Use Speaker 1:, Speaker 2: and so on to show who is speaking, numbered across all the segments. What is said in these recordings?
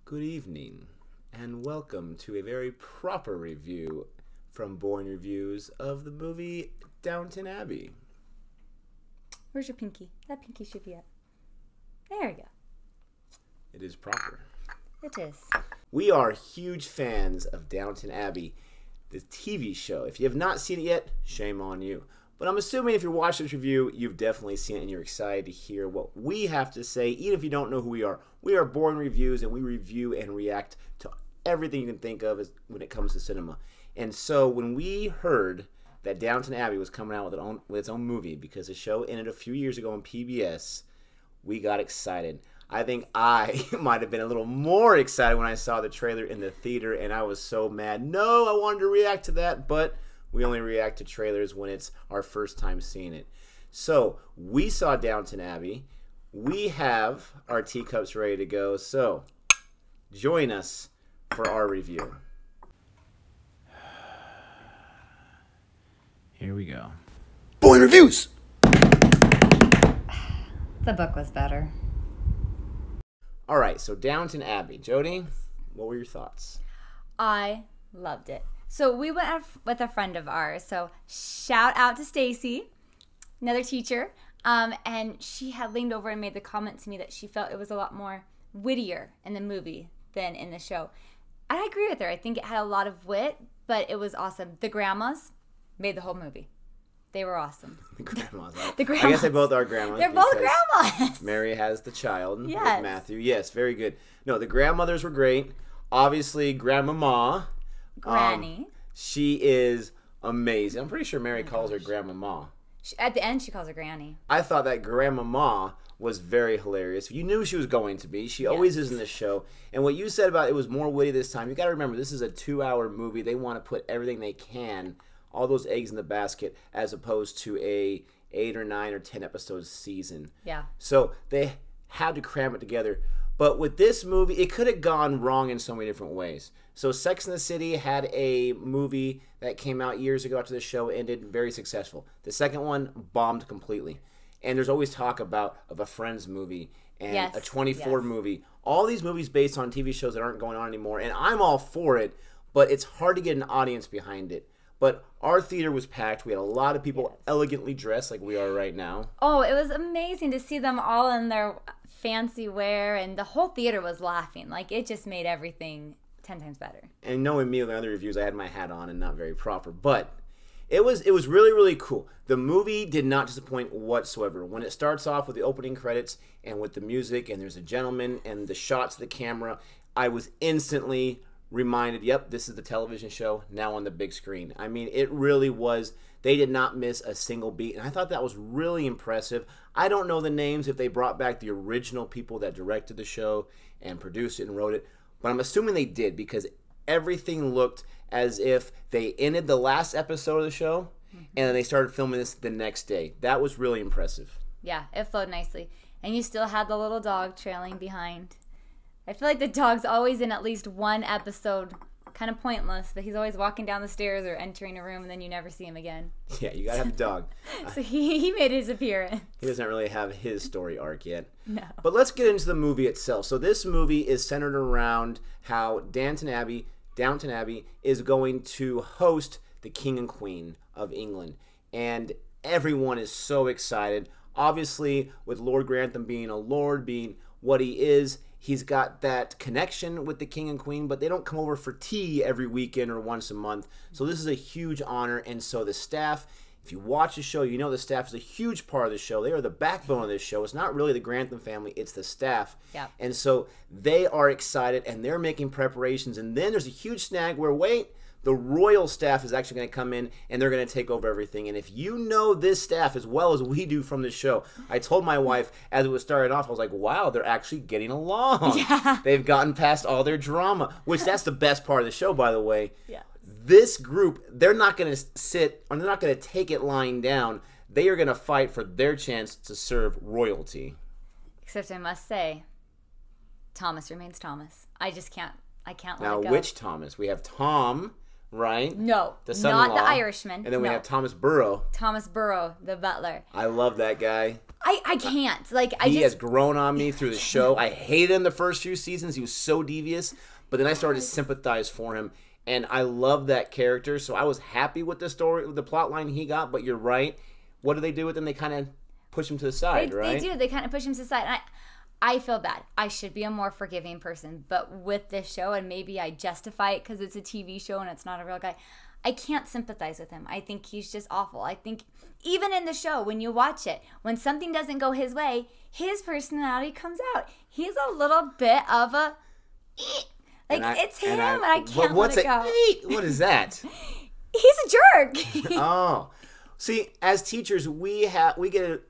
Speaker 1: Good evening, and welcome to a very proper review from Boring Reviews of the movie Downton Abbey.
Speaker 2: Where's your pinky? That pinky should be up. There we go.
Speaker 1: It is proper.
Speaker 2: It is.
Speaker 1: We are huge fans of Downton Abbey, the TV show. If you have not seen it yet, shame on you. But I'm assuming if you're watching this review, you've definitely seen it and you're excited to hear what we have to say, even if you don't know who we are. We are Boring Reviews, and we review and react to everything you can think of when it comes to cinema. And so when we heard that Downton Abbey was coming out with its own movie, because the show ended a few years ago on PBS, we got excited. I think I might have been a little more excited when I saw the trailer in the theater, and I was so mad. No, I wanted to react to that, but we only react to trailers when it's our first time seeing it. So, we saw Downton Abbey. We have our teacups ready to go. So, join us for our review. Here we go. Boring Reviews!
Speaker 2: The book was better.
Speaker 1: All right, so Downton Abbey. Jody, what were your thoughts?
Speaker 2: I loved it. So we went with a friend of ours. So shout out to Stacy, another teacher. And she had leaned over and made the comment to me that she felt it was a lot more wittier in the movie than in the show. And I agree with her. I think it had a lot of wit, but it was awesome. The grandmas made the whole movie. They were awesome.
Speaker 1: The grandmas.
Speaker 2: The grandmas.
Speaker 1: I guess they both are grandmas.
Speaker 2: They're both grandmas.
Speaker 1: Mary has the child with
Speaker 2: Yes.
Speaker 1: Matthew. Yes, very good. No, the grandmothers were great. Obviously, Grandmama.
Speaker 2: Granny.
Speaker 1: She is amazing. I'm pretty sure Mary calls her Grandmama.
Speaker 2: At the end, she calls her Granny.
Speaker 1: I thought that Grandmama was very hilarious. You knew she was going to be. She always is in this show. And what you said about it was more witty this time. You got to remember, this is a 2-hour movie. They want to put everything they can, all those eggs in the basket, as opposed to a 8 or 9 or 10 episode season.
Speaker 2: Yeah.
Speaker 1: So they had to cram it together. But with this movie, it could have gone wrong in so many different ways. So Sex and the City had a movie that came out years ago after the show ended, very successful. The second one bombed completely. And there's always talk of a Friends movie and a 24 movie. All these movies based on TV shows that aren't going on anymore. And I'm all for it, but it's hard to get an audience behind it. But our theater was packed. We had a lot of people elegantly dressed like we are right now.
Speaker 2: Oh, it was amazing to see them all in their fancy wear, and the whole theater was laughing. Like, it just made everything 10 times better.
Speaker 1: And knowing me with the other reviews, I had my hat on and not very proper. But it was really, really cool. The movie did not disappoint whatsoever. When it starts off with the opening credits and with the music, and there's a gentleman and the shots of the camera, I was instantly reminded, yep, this is the television show now on the big screen. I mean, it really was. They did not miss a single beat, and I thought that was really impressive. I don't know the names if they brought back the original people that directed the show and produced it and wrote it, but I'm assuming they did, because everything looked as if they ended the last episode of the show and then they started filming this the next day. That was really impressive.
Speaker 2: Yeah, it flowed nicely. And you still had the little dog trailing behind. I feel like the dog's always in at least one episode. Kind of pointless, but he's always walking down the stairs or entering a room, and then you never see him again.
Speaker 1: Yeah, you gotta have a dog.
Speaker 2: So he made his appearance.
Speaker 1: He doesn't really have his story arc yet.
Speaker 2: No.
Speaker 1: But let's get into the movie itself. So this movie is centered around how Downton Abbey is going to host the King and Queen of England. And everyone is so excited. Obviously, with Lord Grantham being a lord, being what he is, he's got that connection with the King and Queen, but they don't come over for tea every weekend or once a month. So this is a huge honor. And so the staff, if you watch the show, you know the staff is a huge part of the show. They are the backbone of this show. It's not really the Grantham family, it's the staff.
Speaker 2: Yeah.
Speaker 1: And so they are excited, and they're making preparations. And then there's a huge snag where, wait, the royal staff is actually going to come in, and they're going to take over everything. And if you know this staff as well as we do from the show, I told my wife as it was starting off, I was like, wow, they're actually getting along.
Speaker 2: Yeah.
Speaker 1: They've gotten past all their drama, which that's the best part of the show, by the way.
Speaker 2: Yeah.
Speaker 1: This group, they're not going to sit, or they're not going to take it lying down. They are going to fight for their chance to serve royalty.
Speaker 2: Except I must say, Thomas remains Thomas. I can't let
Speaker 1: now,
Speaker 2: it go.
Speaker 1: which Thomas? We have Tom, right?
Speaker 2: No,
Speaker 1: The
Speaker 2: not
Speaker 1: son-in-law.
Speaker 2: the Irishman.
Speaker 1: And then we
Speaker 2: No.
Speaker 1: have Thomas Burrow.
Speaker 2: Thomas Burrow, the butler.
Speaker 1: I love that guy.
Speaker 2: I can't. Like,
Speaker 1: He has grown on me through the show. I hated him the first few seasons. He was so devious. But then I started to sympathize for him. And I love that character. So I was happy with the story, with the plot line he got. But you're right. What do they do with him? They kind of push him to the side, right?
Speaker 2: They do. They kind of push him to the side. And I feel bad. I should be a more forgiving person. But with this show, and maybe I justify it because it's a TV show and it's not a real guy, I can't sympathize with him. I think he's just awful. I think even in the show, when you watch it, when something doesn't go his way, his personality comes out. He's a little bit of a... it's him, and I can't let it go.
Speaker 1: What is that?
Speaker 2: He's a jerk.
Speaker 1: Oh. See, as teachers, we get to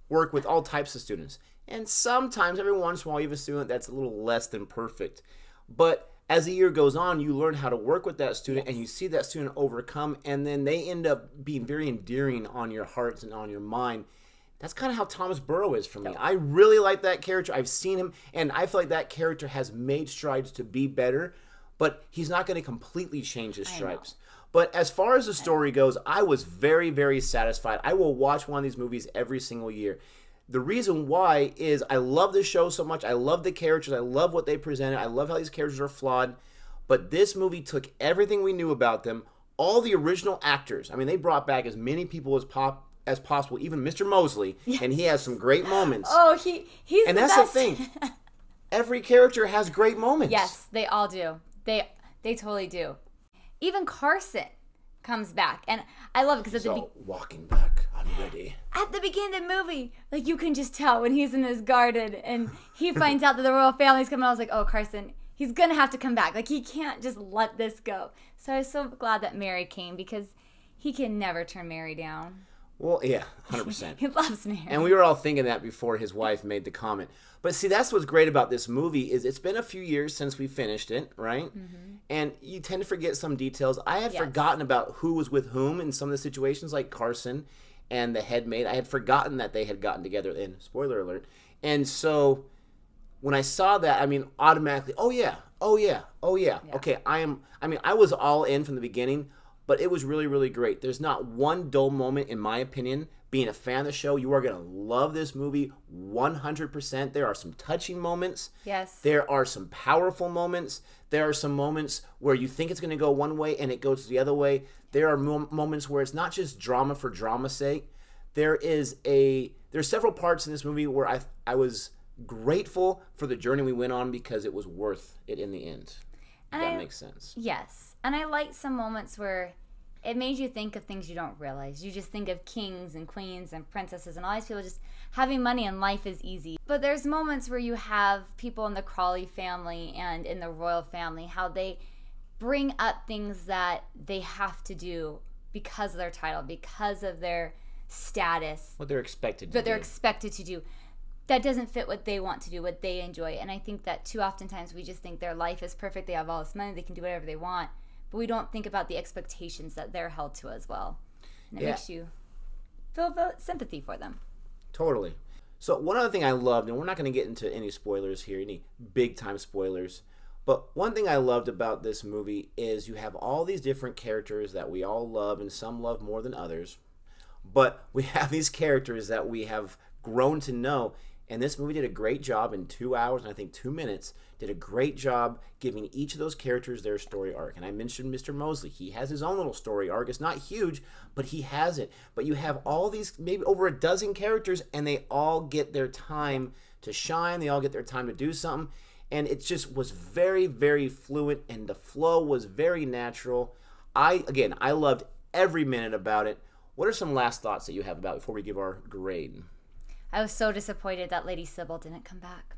Speaker 1: work with all types of students. And sometimes, every once in a while, you have a student that's a little less than perfect. But as the year goes on, you learn how to work with that student, and you see that student overcome, and then they end up being very endearing on your hearts and on your mind. That's kind of how Thomas Burrow is for me. I really like that character. I've seen him, and I feel like that character has made strides to be better, but he's not going to completely change his stripes. But as far as the story goes, I was very, very satisfied. I will watch one of these movies every single year. The reason why is I love this show so much. I love the characters. I love what they presented. I love how these characters are flawed. But this movie took everything we knew about them, all the original actors. I mean, they brought back as many people as possible, even Mr. Mosley, and he has some great moments.
Speaker 2: Oh, he's
Speaker 1: and
Speaker 2: the
Speaker 1: that's
Speaker 2: best.
Speaker 1: the thing. Every character has great moments.
Speaker 2: Yes, they all do. They totally do. Even Carson comes back, and I love it because
Speaker 1: walking back, I'm ready.
Speaker 2: At the beginning of the movie, like, you can just tell when he's in his garden and he finds out that the royal family's coming. I was like, oh, Carson, he's gonna have to come back. Like, he can't just let this go. So I was so glad that Mary came, because he can never turn Mary down.
Speaker 1: Well, yeah, 100%.
Speaker 2: He loves Mary.
Speaker 1: And we were all thinking that before his wife made the comment. But see, that's what's great about this movie is it's been a few years since we finished it, right? Mm-hmm. And you tend to forget some details. I had forgotten about who was with whom in some of the situations, like Carson and the head maid. I had forgotten that they had gotten together, and spoiler alert. And so when I saw that, I mean, automatically, oh yeah. Okay, I was all in from the beginning, but it was really, really great. There's not one dull moment, in my opinion. Being a fan of the show, you are going to love this movie 100%. There are some touching moments.
Speaker 2: Yes.
Speaker 1: There are some powerful moments. There are some moments where you think it's going to go one way and it goes the other way. There are moments where it's not just drama for drama's sake. There's several parts in this movie where I was grateful for the journey we went on, because it was worth it in the end. And that makes sense.
Speaker 2: Yes. And I like some moments where it made you think of things you don't realize. You just think of kings and queens and princesses and all these people just having money and life is easy. But there's moments where you have people in the Crawley family and in the royal family, how they bring up things that they have to do because of their title, because of their status.
Speaker 1: What they're expected to do.
Speaker 2: What they're expected to do. That doesn't fit what they want to do, what they enjoy. And I think that too oftentimes we just think their life is perfect, they have all this money, they can do whatever they want. But we don't think about the expectations that they're held to as well. And it makes you feel sympathy for them.
Speaker 1: Totally. So one other thing I loved, and we're not going to get into any spoilers here, any big-time spoilers, but one thing I loved about this movie is you have all these different characters that we all love, and some love more than others. But we have these characters that we have grown to know, and this movie did a great job in 2 hours and I think 2 minutes, did a great job giving each of those characters their story arc. And I mentioned Mr. Mosley. He has his own little story arc. It's not huge, but he has it. But you have all these, maybe over a dozen characters, and they all get their time to shine. They all get their time to do something. And it just was very, very fluent, and the flow was very natural. I loved every minute about it. What are some last thoughts that you have about it before we give our grade?
Speaker 2: I was so disappointed that Lady Sybil didn't come back.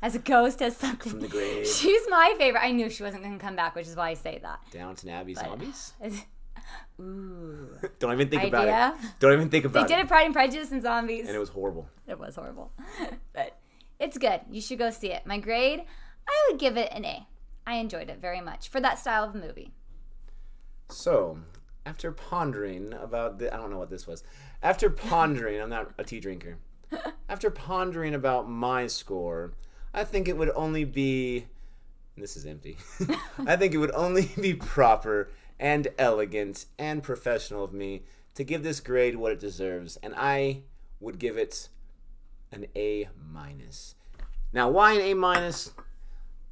Speaker 2: As a ghost, as something.
Speaker 1: From the grave.
Speaker 2: She's my favorite. I knew she wasn't going to come back, which is why I say that.
Speaker 1: Downton Abbey zombies?
Speaker 2: Ooh.
Speaker 1: Don't even think about it. Don't even think about it.
Speaker 2: They did a Pride and Prejudice and Zombies.
Speaker 1: And it was horrible.
Speaker 2: It was horrible. But it's good. You should go see it. My grade, I would give it an A. I enjoyed it very much for that style of movie.
Speaker 1: So, after pondering about I don't know what this was. After pondering, I'm not a tea drinker. After pondering about my score, I think it would only be, and this is empty, I think it would only be proper and elegant and professional of me to give this grade what it deserves, and I would give it an A-. Now, why an A-?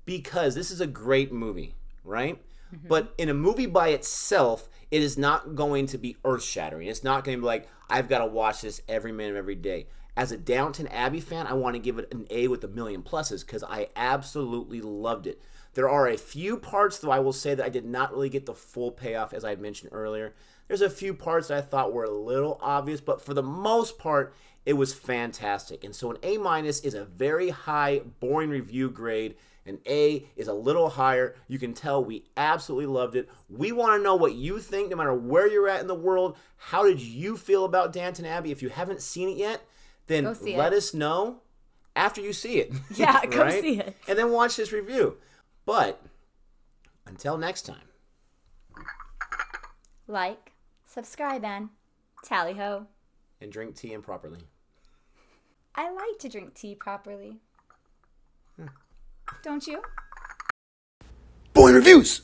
Speaker 1: Because this is a great movie, right? Mm-hmm. But in a movie by itself, it is not going to be earth-shattering. It's not going to be like, I've got to watch this every minute of every day. As a Downton Abbey fan, I want to give it an A with a million pluses because I absolutely loved it. There are a few parts, though, I will say that I did not really get the full payoff, as I had mentioned earlier. There's a few parts that I thought were a little obvious, but for the most part, it was fantastic. And so an A- is a very high, boring review grade. An A is a little higher. You can tell we absolutely loved it. We want to know what you think, no matter where you're at in the world. How did you feel about Downton Abbey? If you haven't seen it yet, then let us know after you see it.
Speaker 2: Yeah, go see it.
Speaker 1: And then watch this review. But until next time.
Speaker 2: Like, subscribe, and tally ho.
Speaker 1: And drink tea improperly.
Speaker 2: I like to drink tea properly. Don't you?
Speaker 1: Boring Reviews!